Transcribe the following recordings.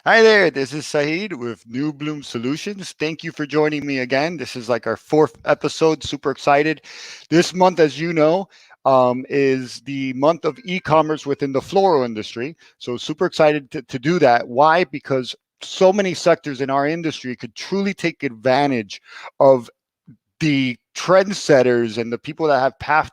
Hi there, this is Saeed with New Bloom Solutions. Thank you for joining me again. This is like our fourth episode. Super excited. This month, as you know, is the month of e-commerce within the floral industry. So super excited to do that. Why? Because so many sectors in our industry could truly take advantage of the trendsetters and the people that have paved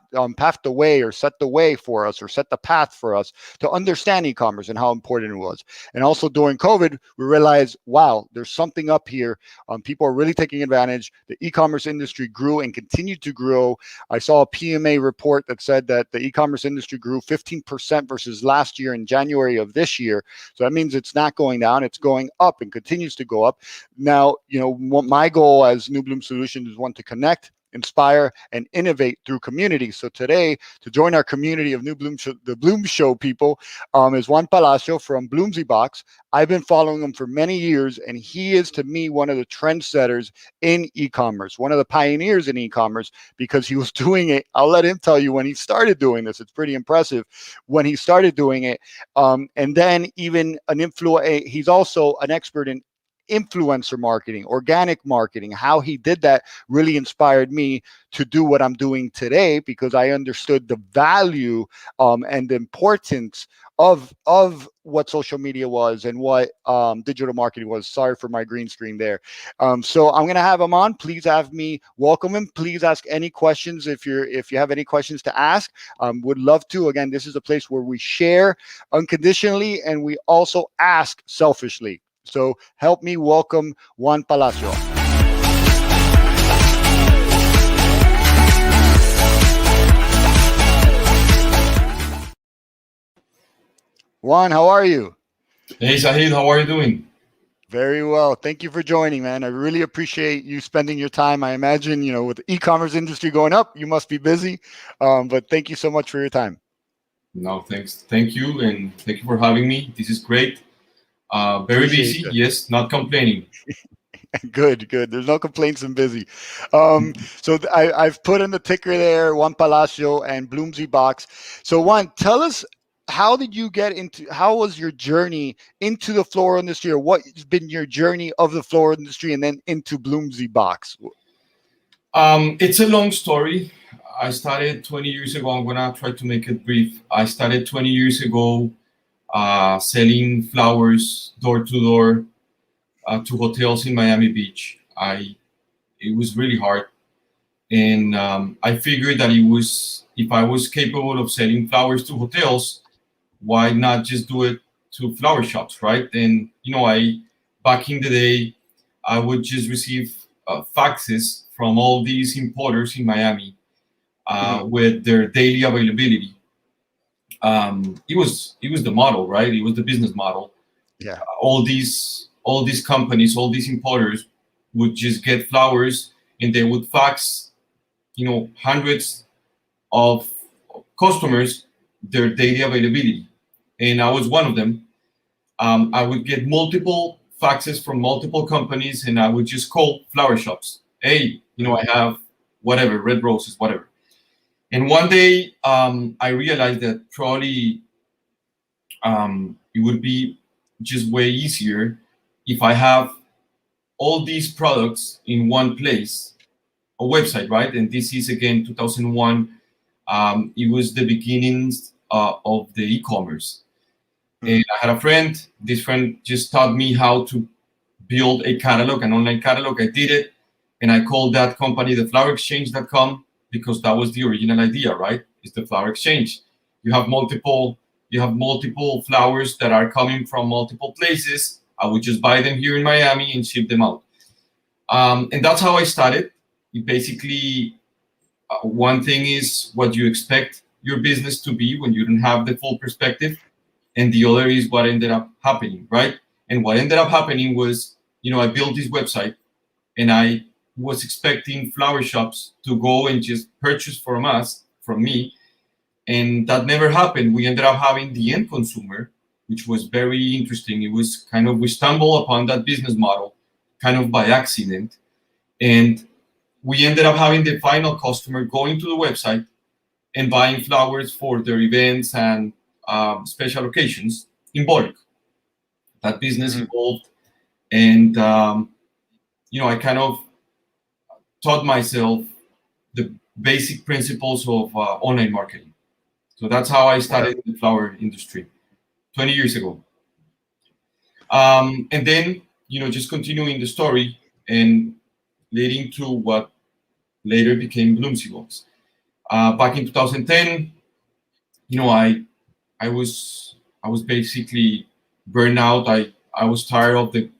the way or set the way for us or set the path for us to understand e-commerce and how important it was. And also during COVID, we realized, wow, there's something up here. People are really taking advantage. The e-commerce industry grew and continued to grow. I saw a PMA report that said that the e-commerce industry grew 15% versus last year in January of this year. So that means it's not going down, it's going up and continues to go up. Now, my goal as New Bloom Solutions is one to connect, inspire, and innovate through community. So today, to join our community of New Bloom, the Bloom Show people, is Juan Palacio from BloomsyBox. I've been following him for many years, and he is, to me, one of the trendsetters in e-commerce, one of the pioneers in e-commerce, because he was doing it. I'll let him tell you when he started doing this. It's pretty impressive when he started doing it. And then even he's also an expert in influencer marketing, organic marketing. How he did that really inspired me to do what I'm doing today, because I understood the value and the importance of what social media was and what digital marketing was. Sorry for my green screen there. So I'm gonna have him on. Please have me welcome him. Please ask any questions if you have any questions to ask. Would love to. Again, this is a place where we share unconditionally and we also ask selfishly. So help me welcome Juan Palacio. Juan, how are you? Hey Sahid, how are you doing? Very well. Thank you for joining, man. I really appreciate you spending your time. I imagine, with the e-commerce industry going up, you must be busy. But thank you so much for your time. No, thanks. Thank you, and thank you for having me. This is great. Very Appreciate busy, that. yes, not complaining. Good, good. There's no complaints and busy. I've put in the ticker there, Juan Palacio and BloomsyBox. So Juan, tell us, how was your journey into the floral industry, or what's been your journey of the floral industry and then into BloomsyBox? It's a long story. I started 20 years ago. I'm gonna try to make it brief. I started 20 years ago selling flowers door to door to hotels in Miami Beach. It was really hard, and I figured that if I was capable of selling flowers to hotels, why not just do it to flower shops, right? And I back in the day, I would just receive faxes from all these importers in Miami Mhm. with their daily availability. It was the model, right? It was the business model. Yeah. All these companies, all these importers would just get flowers, and they would fax, hundreds of customers their daily availability, and I was one of them. I would get multiple faxes from multiple companies, and I would just call flower shops. Hey, Mhm. I have whatever, red roses, whatever. And one day, I realized that probably it would be just way easier if I have all these products in one place, a website, right? And this is again 2001. It was the beginnings of the e-commerce. And Mhm. I had a friend. This friend just taught me how to build a catalog, an online catalog. I did it, and I called that company the flowerexchange.com because that was the original idea, right? It's the flower exchange. You have multiple flowers that are coming from multiple places. I would just buy them here in Miami and ship them out. And that's how I started. It basically, one thing is what you expect your business to be when you don't have the full perspective, and the other is what ended up happening, right? And what ended up happening was, I built this website, and I was expecting flower shops to go and just purchase from me, and that never happened. We ended up having the end consumer, which was very interesting. It was kind of, we stumbled upon that business model kind of by accident, and we ended up having the final customer going to the website and buying flowers for their events and special occasions in bulk. That business evolved, and I kind of taught myself the basic principles of online marketing. So that's how I started the flower industry 20 years ago. And then, just continuing the story and leading to what later became BloomsyBox. Back in 2010, I was basically burned out. I was tired of the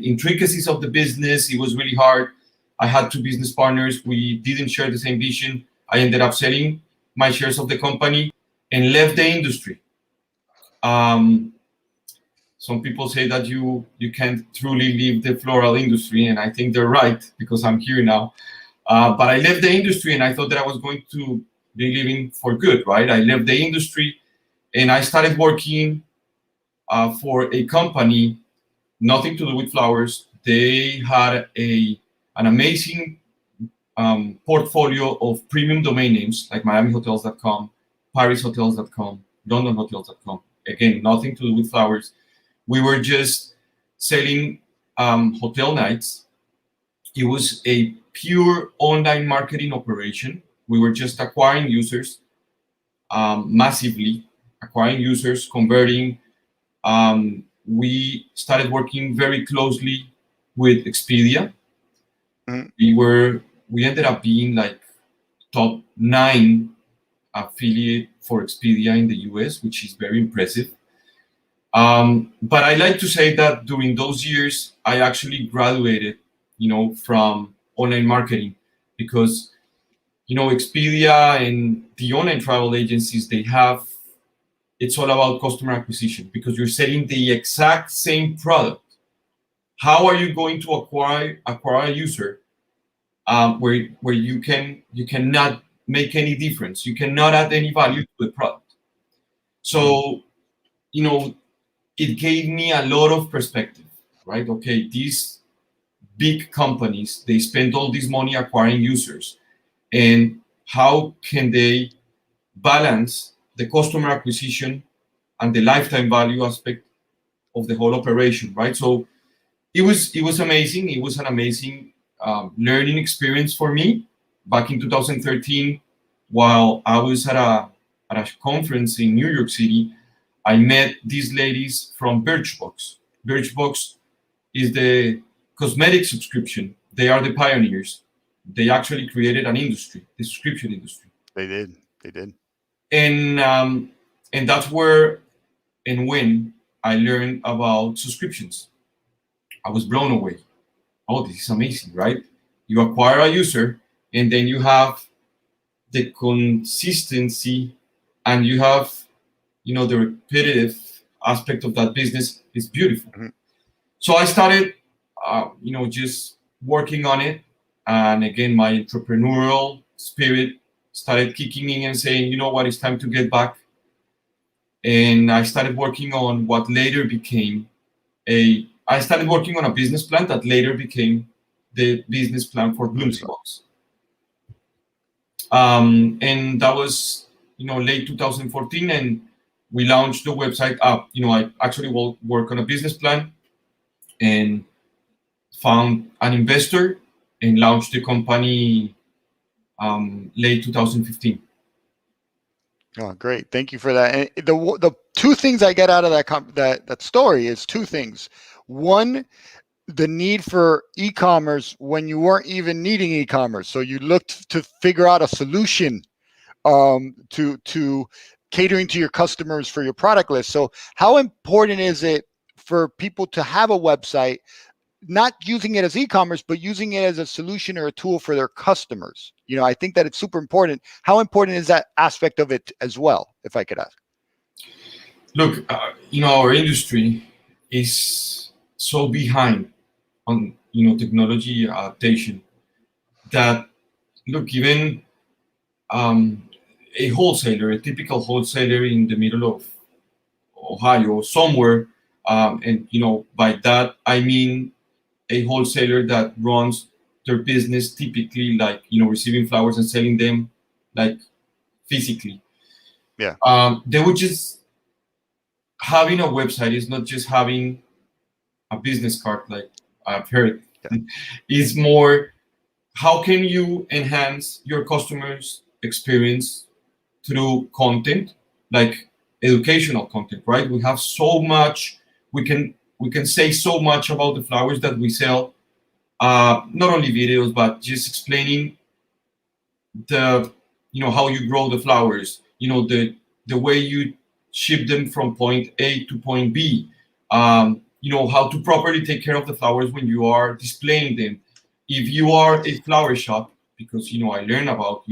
intricacies of the business. It was really hard. I had two business partners. We didn't share the same vision. I ended up selling my shares of the company and left the industry. Some people say that you can't truly leave the floral industry, and I think they're right because I'm here now. But I left the industry, and I thought that I was going to be leaving for good, right? I left the industry, and I started working for a company, nothing to do with flowers. They had an amazing portfolio of premium domain names like MiamiHotels.com, ParisHotels.com, LondonHotels.com. Again, nothing to do with flowers. We were just selling hotel nights. It was a pure online marketing operation. We were just acquiring users, massively acquiring users, converting. We started working very closely with Expedia. We ended up being like top 9 affiliate for Expedia in the US, which is very impressive. But I like to say that during those years, I actually graduated, from online marketing because, Expedia and the online travel agencies, it's all about customer acquisition because you're selling the exact same product. How are you going to acquire a user where you cannot make any difference? You cannot add any value to the product. So, it gave me a lot of perspective, right? Okay, these big companies, they spend all this money acquiring users, and how can they balance the customer acquisition and the lifetime value aspect of the whole operation, right? So it was amazing. It was an amazing learning experience for me. Back in 2013, while I was at a conference in New York City, I met these ladies from Birchbox. Birchbox is the cosmetic subscription. They are the pioneers. They actually created an industry, the subscription industry. They did. And that's where and when I learned about subscriptions. I was blown away. Oh, this is amazing, right? You acquire a user, and then you have the consistency, and you have, the repetitive aspect of that business is beautiful. So I started, just working on it. And again, my entrepreneurial spirit started kicking in and saying, you know what, it's time to get back. And I started working on what later became I started working on a business plan that later became the business plan for BloomsyBox. And that was, late 2014, and we launched the website up. I actually will work on a business plan and found an investor and launched the company late 2015. Oh, great! Thank you for that. And the two things I get out of that story is two things. One, the need for e-commerce when you weren't even needing e-commerce, so you looked to figure out a solution to catering to your customers for your product list. So, how important is it for people to have a website, not using it as e-commerce, but using it as a solution or a tool for their customers? I think that it's super important. How important is that aspect of it as well, if I could ask? Look, our industry is so behind on, technology adaptation that, look, even a wholesaler, a typical wholesaler in the middle of Ohio, somewhere, and, by that, I mean a wholesaler that runs their business typically like, receiving flowers and selling them like physically. Yeah. They would just having a website is not just having a business card, like I've heard. Yeah. It's more, how can you enhance your customers' experience through content, like educational content, right? We have so much, we can say so much about the flowers that we sell. Not only videos, but just explaining the, how you grow the flowers, the way you ship them from point A to point B, how to properly take care of the flowers when you are displaying them. If you are a flower shop, because I learned about,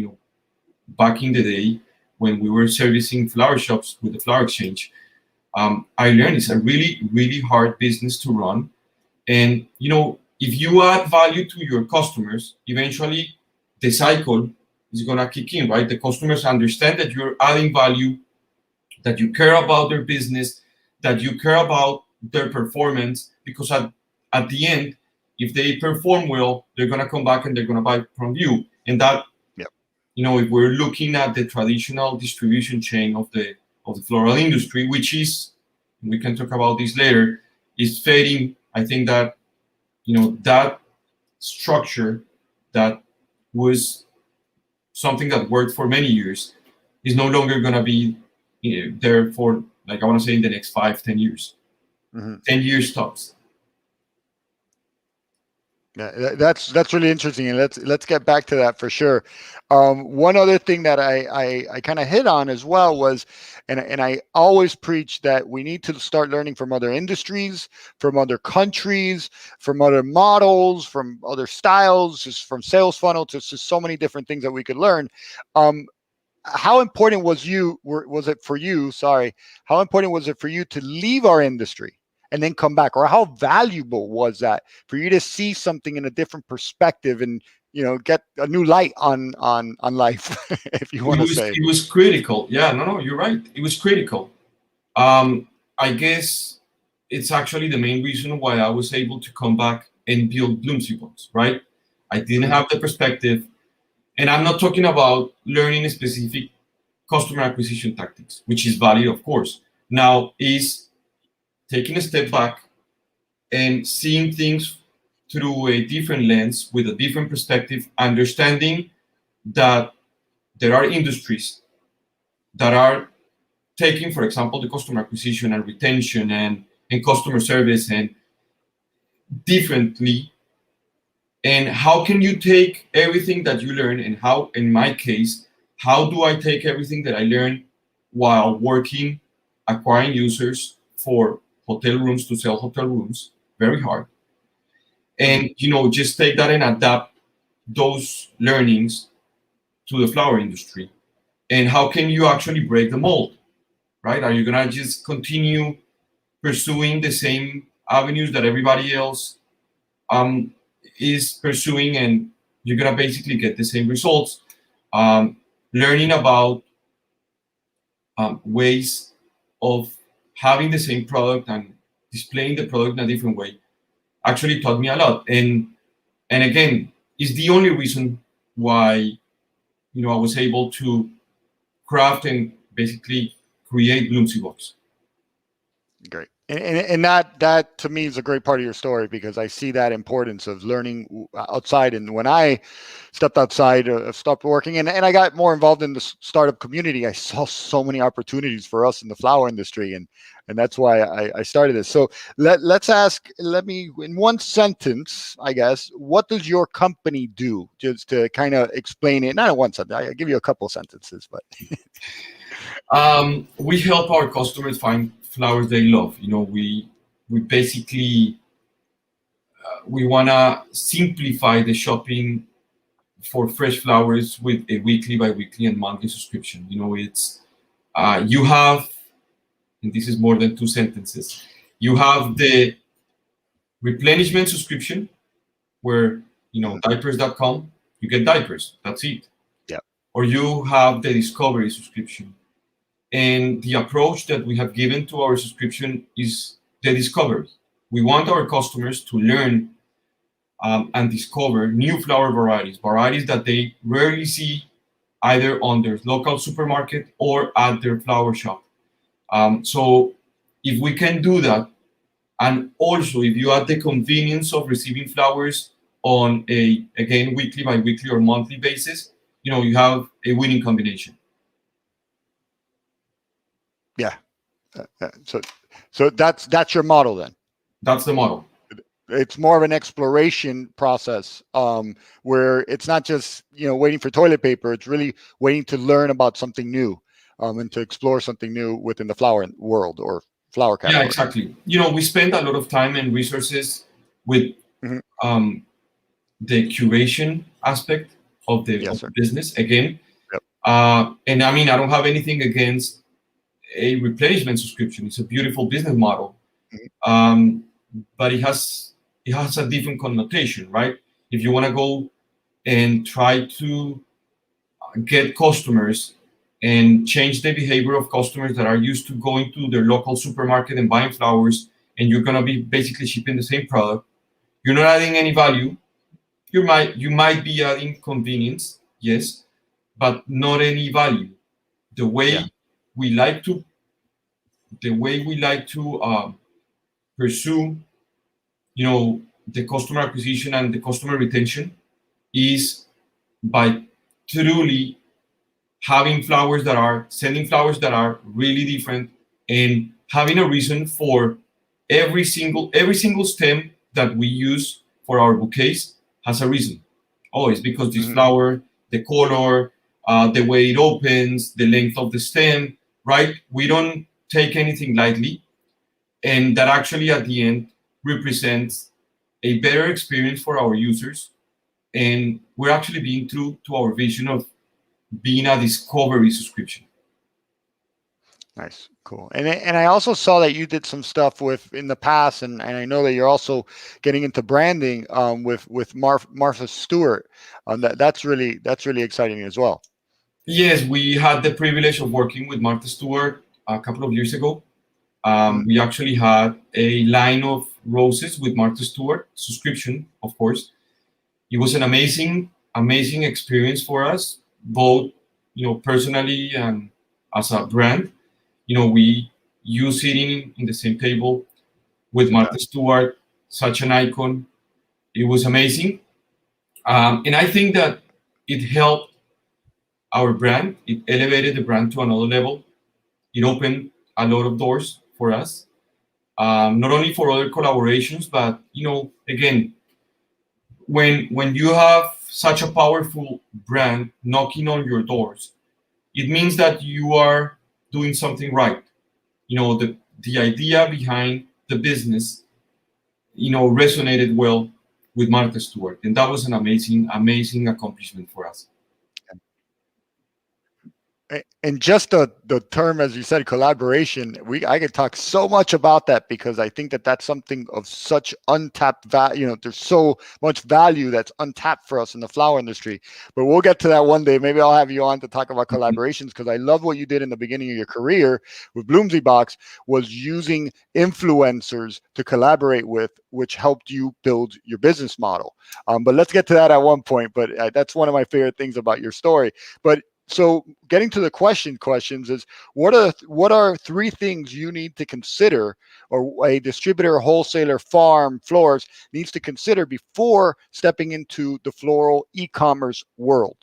back in the day when we were servicing flower shops with the flower exchange, I learned it's a really, really hard business to run. And if you add value to your customers, eventually the cycle is gonna kick in, right? The customers understand that you're adding value, that you care about their business, that you care about their performance, because at the end, if they perform well, they're gonna come back and they're gonna buy from you. And that, Yep. if we're looking at the traditional distribution chain of the floral industry, which is, we can talk about this later, is fading. I think that that structure that was something that worked for many years is no longer going to be there for, like, I want to say in the next 5-10 years. 10 years tops. Yeah, that's really interesting, and let's get back to that for sure. One other thing that I kind of hit on as well was, and I always preach that we need to start learning from other industries, from other countries, from other models, from other styles, just from sales funnel to just so many different things that we could learn. How important was it for you? Sorry, how important was it for you to leave our industry and then come back, or how valuable was that for you to see something in a different perspective and get a new light on life, if you want to say? It was critical. Yeah, no, you're right. It was critical. I guess it's actually the main reason why I was able to come back and build BloomsyBox, right? I didn't have the perspective, and I'm not talking about learning specific customer acquisition tactics, which is valid, of course. Now is taking a step back and seeing things through a different lens, with a different perspective, understanding that there are industries that are taking, for example, the customer acquisition and retention and customer service and differently. And how can you take everything that you learn, and how, in my case, how do I take everything that I learned while working, acquiring users for hotel rooms to sell hotel rooms, very hard. And, just take that and adapt those learnings to the flower industry. And how can you actually break the mold, right? Are you going to just continue pursuing the same avenues that everybody else is pursuing, and you're going to basically get the same results? Learning about ways of having the same product and displaying the product in a different way actually taught me a lot. And again, is the only reason why I was able to craft and basically create BloomsyBox. Great. And that to me is a great part of your story, because I see that importance of learning outside. And when I stepped outside, stopped working, and I got more involved in the startup community, I saw so many opportunities for us in the flower industry, and that's why I started this. So let me in one sentence, I guess, what does your company do, just to kind of explain it? Not in one sentence, I give you a couple sentences, but we help our customers find flowers they love. We basically we want to simplify the shopping for fresh flowers with a weekly, bi-weekly, and monthly subscription. It's you have, and this is more than two sentences, you have the replenishment subscription, where diapers.com, you get diapers, that's it. Yeah. Or you have the discovery subscription. And the approach that we have given to our subscription is the discovery. We want our customers to learn and discover new flower varieties that they rarely see either on their local supermarket or at their flower shop. So if we can do that, and also if you add the convenience of receiving flowers on a, again, weekly, bi-weekly, or monthly basis, you have a winning combination. Yeah. So that's your model then. That's the model. It's more of an exploration process, where it's not just waiting for toilet paper. It's really waiting to learn about something new, and to explore something new within the flower world or flower category. Yeah, exactly. We spend a lot of time and resources with the curation aspect of the business again. Yep. And I mean, I don't have anything against a replenishment subscription. It's a beautiful business model, but it has a different connotation, right? If you want to go and try to get customers and change the behavior of customers that are used to going to their local supermarket and buying flowers, and you're going to be basically shipping the same product, you're not adding any value. You might be adding convenience, yes, but not any value. The way we like to pursue, the customer acquisition and the customer retention is by truly sending flowers that are really different, and having a reason for every single stem that we use for our bouquets has a reason. Oh, it's because this flower, the color, the way it opens, the length of the stem, right? We don't take anything lightly, and that actually at the end represents a better experience for our users, and we're actually being true to our vision of being a discovery subscription. Nice, cool. And I also saw that you did some stuff in the past, and I know that you're also getting into branding with Martha Stewart. That's really exciting as well. Yes, we had the privilege of working with Martha Stewart a couple of years ago. We actually had a line of roses with Martha Stewart subscription, of course. It was an amazing experience for us, both personally and as a brand. We use sitting in the same table with Martha Stewart, such an icon. It was amazing, and I think that it helped our brand. It elevated the brand to another level. It opened a lot of doors for us, not only for other collaborations, but again, when you have such a powerful brand knocking on your doors, it means that you are doing something right. The idea behind the business, resonated well with Martha Stewart, and that was an amazing accomplishment for us. And just the term, as you said, collaboration, I could talk so much about that, because I think that that's something of such untapped value. There's so much value that's untapped for us in the flower industry, but we'll get to that one day. Maybe I'll have you on to talk about collaborations, because I love what you did in the beginning of your career with BloomsyBox, was using influencers to collaborate with, which helped you build your business model. But let's get to that at one point. But that's one of my favorite things about your story. But so getting to the questions is, what are 3 things you need to consider, or a distributor, wholesaler, farm, florist needs to consider before stepping into the floral e-commerce world?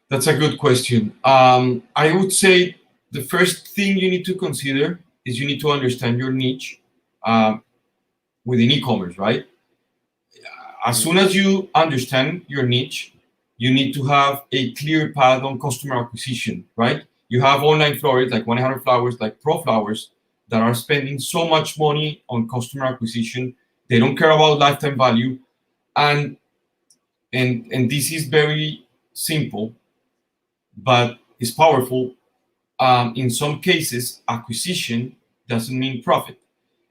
That's a good question. I would say the first thing you need to consider is you need to understand your niche within e-commerce, right? As soon as you understand your niche, you need to have a clear path on customer acquisition, right? You have online florists like 100 Flowers, like Pro Flowers, that are spending so much money on customer acquisition. They don't care about lifetime value, and this is very simple, but it's powerful. In some cases, acquisition doesn't mean profit,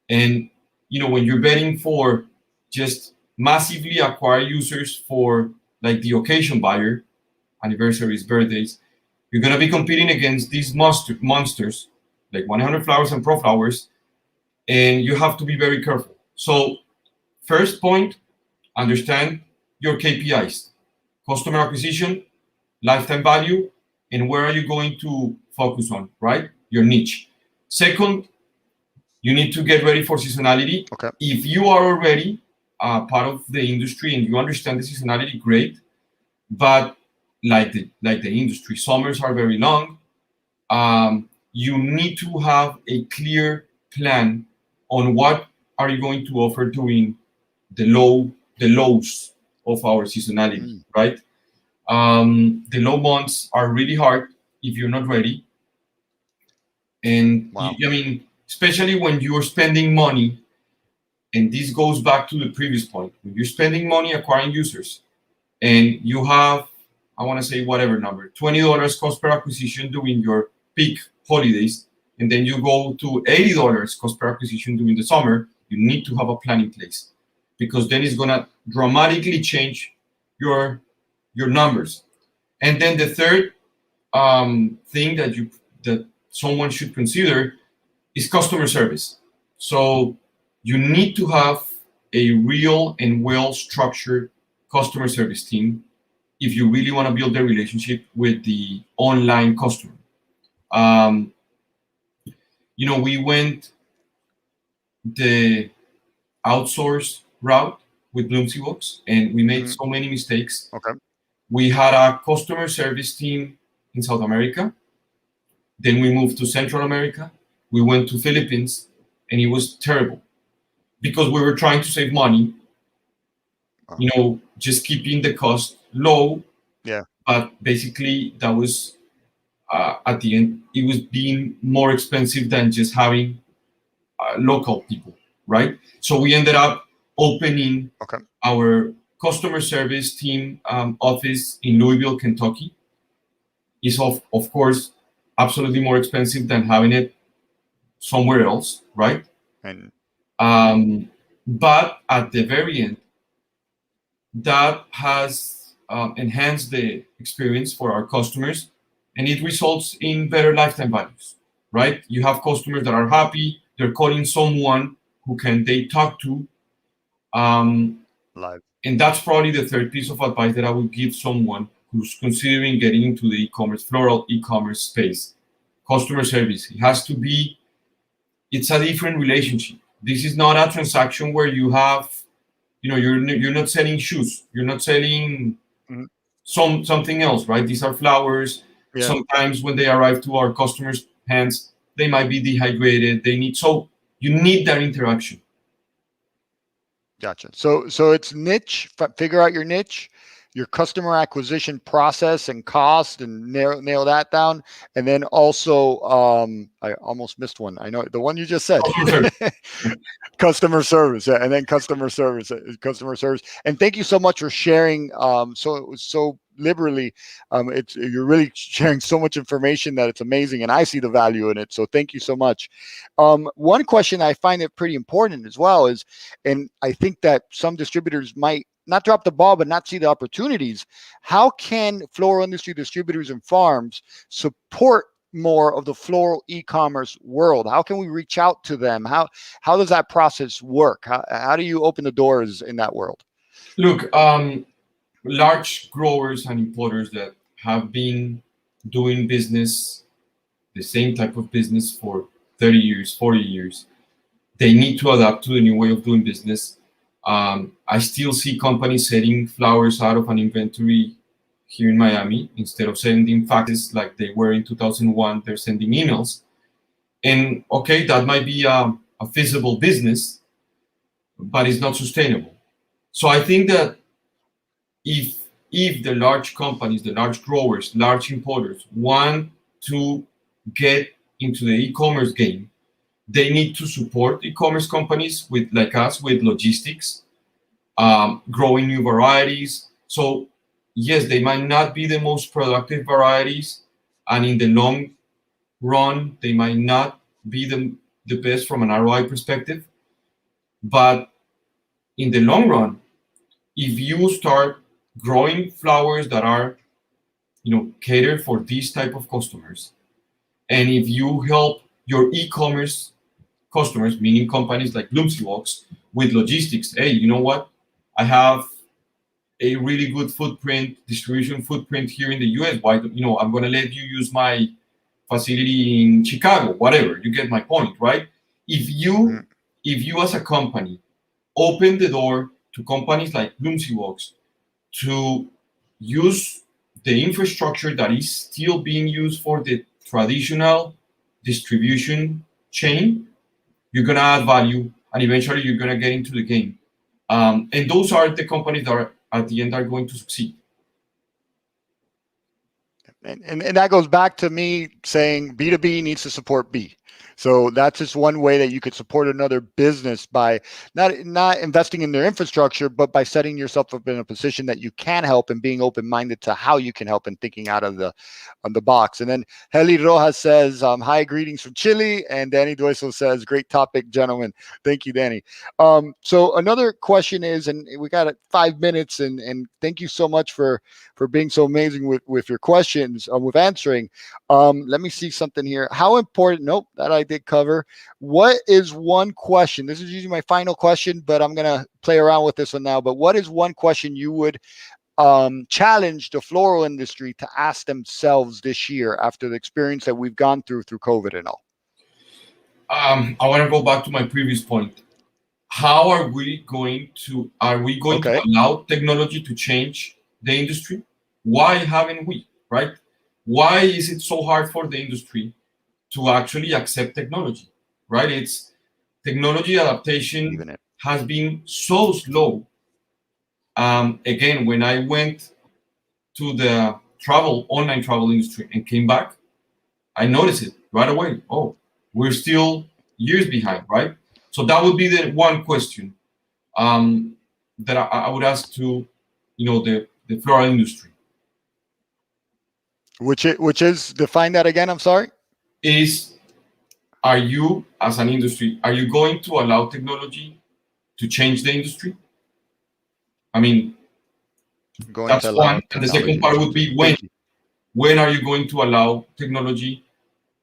and when you're betting for just massively acquire users for like the occasion buyer, anniversaries, birthdays, you're going to be competing against these monsters like 100 Flowers and Pro Flowers, and you have to be very careful. So first point, understand your KPIs: customer acquisition, lifetime value, and where are you going to focus on, right? Your niche. Second, You need to get ready for seasonality. Okay. If you are already part of the industry and you understand the seasonality, great. But like the industry, summers are very long. You need to have a clear plan on what are you going to offer during the lows of our seasonality, right? The low months are really hard if you're not ready. And Wow. I mean, especially when you're spending money, and this goes back to the previous point, when you're spending money acquiring users and you have, I want to say whatever number, $20 cost per acquisition during your peak holidays, and then you go to $80 cost per acquisition during the summer, you need to have a plan in place, because then it's going to dramatically change your numbers. And then the third thing that someone should consider is customer service. So you need to have a real and well-structured customer service team if you really want to build a relationship with the online customer. We went the outsourced route with BloomsyBox, and we made so many mistakes. Okay. We had a customer service team in South America. Then we moved to Central America. We went to Philippines, and it was terrible because we were trying to save money, just keeping the cost low. Yeah. But basically, that was at the end, it was being more expensive than just having local people, right? So we ended up opening our customer service team office in Louisville, Kentucky. It's of course absolutely more expensive than having it somewhere else, right? And but at the very end, that has enhanced the experience for our customers, and it results in better lifetime values, right? You have customers that are happy, they're calling someone who they talk to. Live. And that's probably the third piece of advice that I would give someone who's considering getting into the e-commerce, floral e-commerce space. Customer service. It has to be, it's a different relationship. This is not a transaction where you have, you're not selling shoes. You're not selling something else, right? These are flowers. Yeah. Sometimes when they arrive to our customers' hands, they might be dehydrated. You need that interaction. Gotcha. So it's niche. Figure out your niche, your customer acquisition process and cost, and nail that down. And then also, I almost missed one. I know the one you just said. Customer service. Yeah, and then customer service. And thank you so much for sharing. So liberally. You're really sharing so much information that it's amazing, and I see the value in it. So thank you so much. One question I find it pretty important as well is, and I think that some distributors might not drop the ball, but not see the opportunities. How can floral industry distributors and farms support more of the floral e-commerce world? How can we reach out to them? How does that process work? How do you open the doors in that world? Look, large growers and importers that have been doing business, the same type of business for 30 years, 40 years, they need to adapt to the new way of doing business. I still see companies selling flowers out of an inventory here in Miami. Instead of sending faxes like they were in 2001, they're sending emails. And okay, that might be a feasible business, but it's not sustainable. So I think that if the large companies, the large growers, large importers want to get into the e-commerce game, they need to support e-commerce companies like us with logistics, growing new varieties. So yes, they might not be the most productive varieties, and in the long run, they might not be the best from an ROI perspective. But in the long run, if you start growing flowers that are, catered for these type of customers, and if you help your e-commerce customers, meaning companies like BloomsyBox, with logistics, hey, you know what? I have a really good distribution footprint here in the US. Why, I'm going to let you use my facility in Chicago, whatever. You get my point, right? if you as a company open the door to companies like BloomsyBox to use the infrastructure that is still being used for the traditional distribution chain, you're gonna add value, and eventually you're gonna get into the game. And those are the companies that are, at the end, are going to succeed. And that goes back to me saying B2B needs to support B. So that's just one way that you could support another business by not investing in their infrastructure, but by setting yourself up in a position that you can help and being open-minded to how you can help and thinking out of the box. And then Heli Rojas says, hi, greetings from Chile. And Danny Dueso says, great topic, gentlemen. Thank you, Danny. So another question is, and we got 5 minutes, and thank you so much for being so amazing with your questions, with answering. Let me see something here. How important, nope, that I did cover. What is one question? This is usually my final question, but I'm going to play around with this one now. But what is one question you would challenge the floral industry to ask themselves this year after the experience that we've gone through COVID and all? I want to go back to my previous point. How are we going to to allow technology to change the industry? Why haven't we, right? Why is it so hard for the industry to actually accept technology, right? It's technology adaptation has been so slow. Again, when I went to the online travel industry and came back, I noticed it right away. Oh, we're still years behind, right? So that would be the one question that I would ask to, the floral industry. Which is, define that again, I'm sorry? Are you, as an industry, are you going to allow technology to change the industry? I mean, that's one. And the second part would be when are you going to allow technology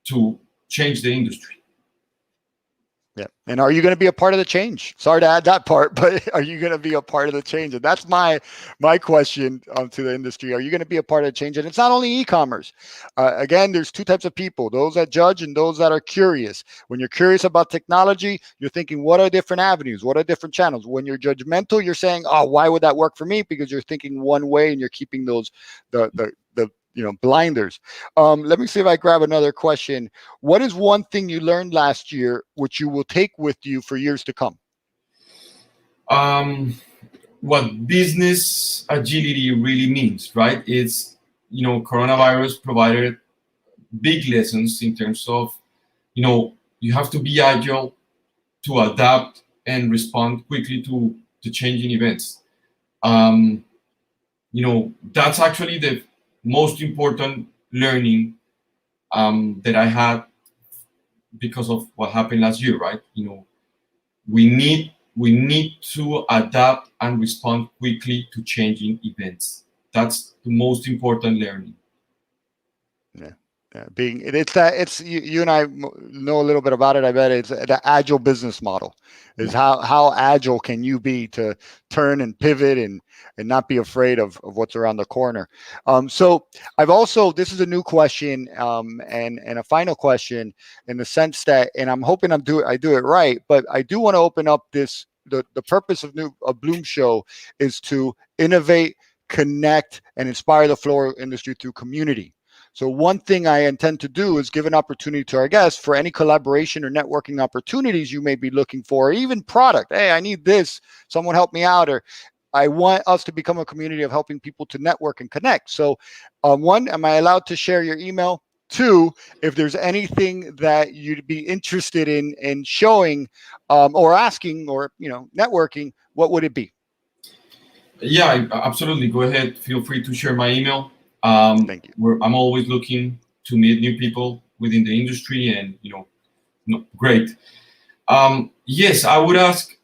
to change the industry? Yeah. And are you going to be a part of the change? Sorry to add that part, but are you going to be a part of the change? And that's my question to the industry. Are you going to be a part of the change? And it's not only e-commerce. Again, there's two types of people, those that judge and those that are curious. When you're curious about technology, you're thinking, what are different avenues? What are different channels? When you're judgmental, you're saying, oh, why would that work for me? Because you're thinking one way and you're keeping those, the blinders. Let me see if I grab another question. What is one thing you learned last year which you will take with you for years to come? What business agility really means, right? It's, coronavirus provided big lessons in terms of, you have to be agile to adapt and respond quickly to changing events. That's actually the most important learning that I had because of what happened last year, right? We need to adapt and respond quickly to changing events. That's the most important learning. Yeah. It's you and I know a little bit about it. I bet it's the agile business model is how agile can you be to turn and pivot and not be afraid of what's around the corner. So I've also, this is a new question and a final question in the sense that, and I'm hoping I do it right, but I do want to open up this, the purpose of Bloom Show is to innovate, connect, and inspire the floral industry through community. So one thing I intend to do is give an opportunity to our guests for any collaboration or networking opportunities you may be looking for, or even product. Hey, I need this. Someone help me out. Or I want us to become a community of helping people to network and connect. So one, am I allowed to share your email? Two, if there's anything that you'd be interested in showing or asking or, networking, what would it be? Yeah, absolutely. Go ahead. Feel free to share my email. Thank you. I'm always looking to meet new people within the industry, and great. Yes, I would ask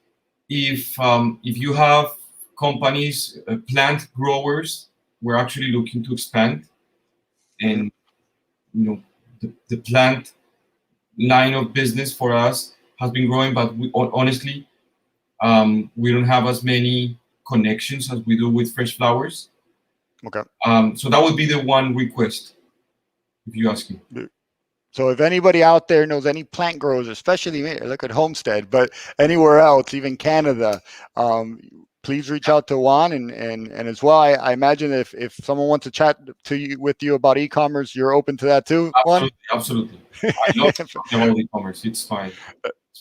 if you have companies, plant growers. We're actually looking to expand, and the plant line of business for us has been growing, but honestly, we don't have as many connections as we do with fresh flowers. Okay. So that would be the one request, if you ask me. So if anybody out there knows any plant growers, especially me, look at Homestead, but anywhere else, even Canada, please reach out to Juan, and as well, I imagine if someone wants to chat to you with you about e-commerce, you're open to that too, Juan? Absolutely. I love talking about e-commerce. It's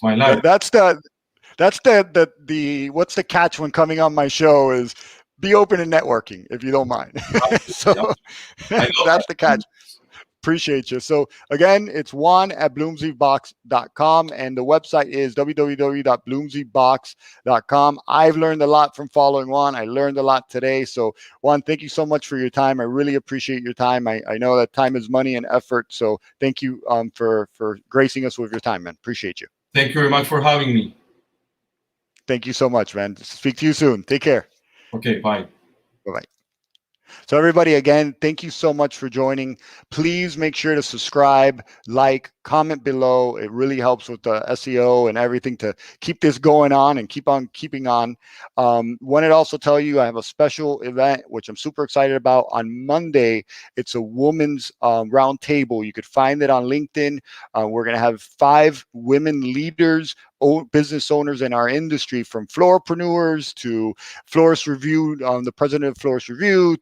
my life. That's the what's the catch when coming on my show is be open to networking, if you don't mind. So that's the catch. Appreciate you. So again, it's Juan at BloomsyBox.com, and the website is www.bloomsybox.com. I've learned a lot from following Juan. I learned a lot today. So Juan, thank you so much for your time. I really appreciate your time. I know that time is money and effort. So thank you for gracing us with your time, man. Appreciate you. Thank you very much for having me. Thank you so much, man. Speak to you soon. Take care. Okay, bye. Bye-bye. So everybody, again, thank you so much for joining. Please make sure to subscribe, like, comment below. It really helps with the SEO and everything to keep this going on and keep on keeping on. Wanted to also tell you I have a special event, which I'm super excited about. On Monday, it's a women's round table. You could find it on LinkedIn. We're going to have 5 women leaders, business owners in our industry, from florpreneurs to Florist Review, the president of Florist Review,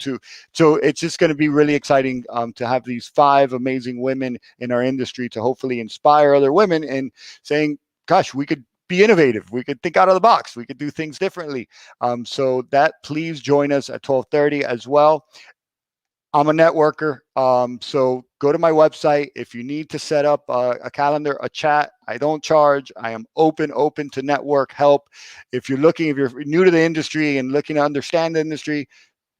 so it's just going to be really exciting to have these 5 amazing women in our industry to hopefully inspire other women and saying, gosh, we could be innovative. We could think out of the box. We could do things differently. So that, please join us at 12:30 as well. I'm a networker, so go to my website. If you need to set up a calendar, a chat, I don't charge. I am open to network help. If you're new to the industry and looking to understand the industry,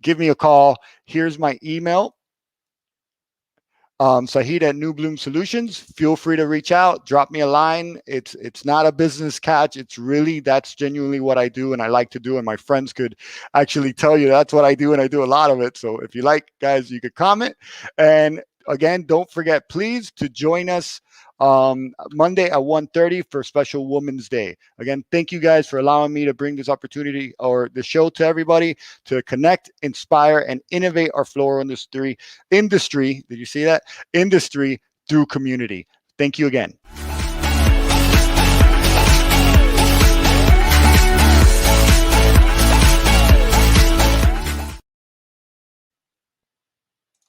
give me a call. Here's my email. Sahid at New Bloom Solutions. Feel free to reach out, drop me a line. It's not a business catch. It's really, that's genuinely what I do and I like to do. And my friends could actually tell you that's what I do, and I do a lot of it. So if you like, guys, you could comment. And again, don't forget, please, to join us Monday at 1:30 for Special Women's Day. Again, thank you guys for allowing me to bring this opportunity or the show to everybody to connect, inspire, and innovate our floral industry. Did you see that? Industry through community. Thank you again.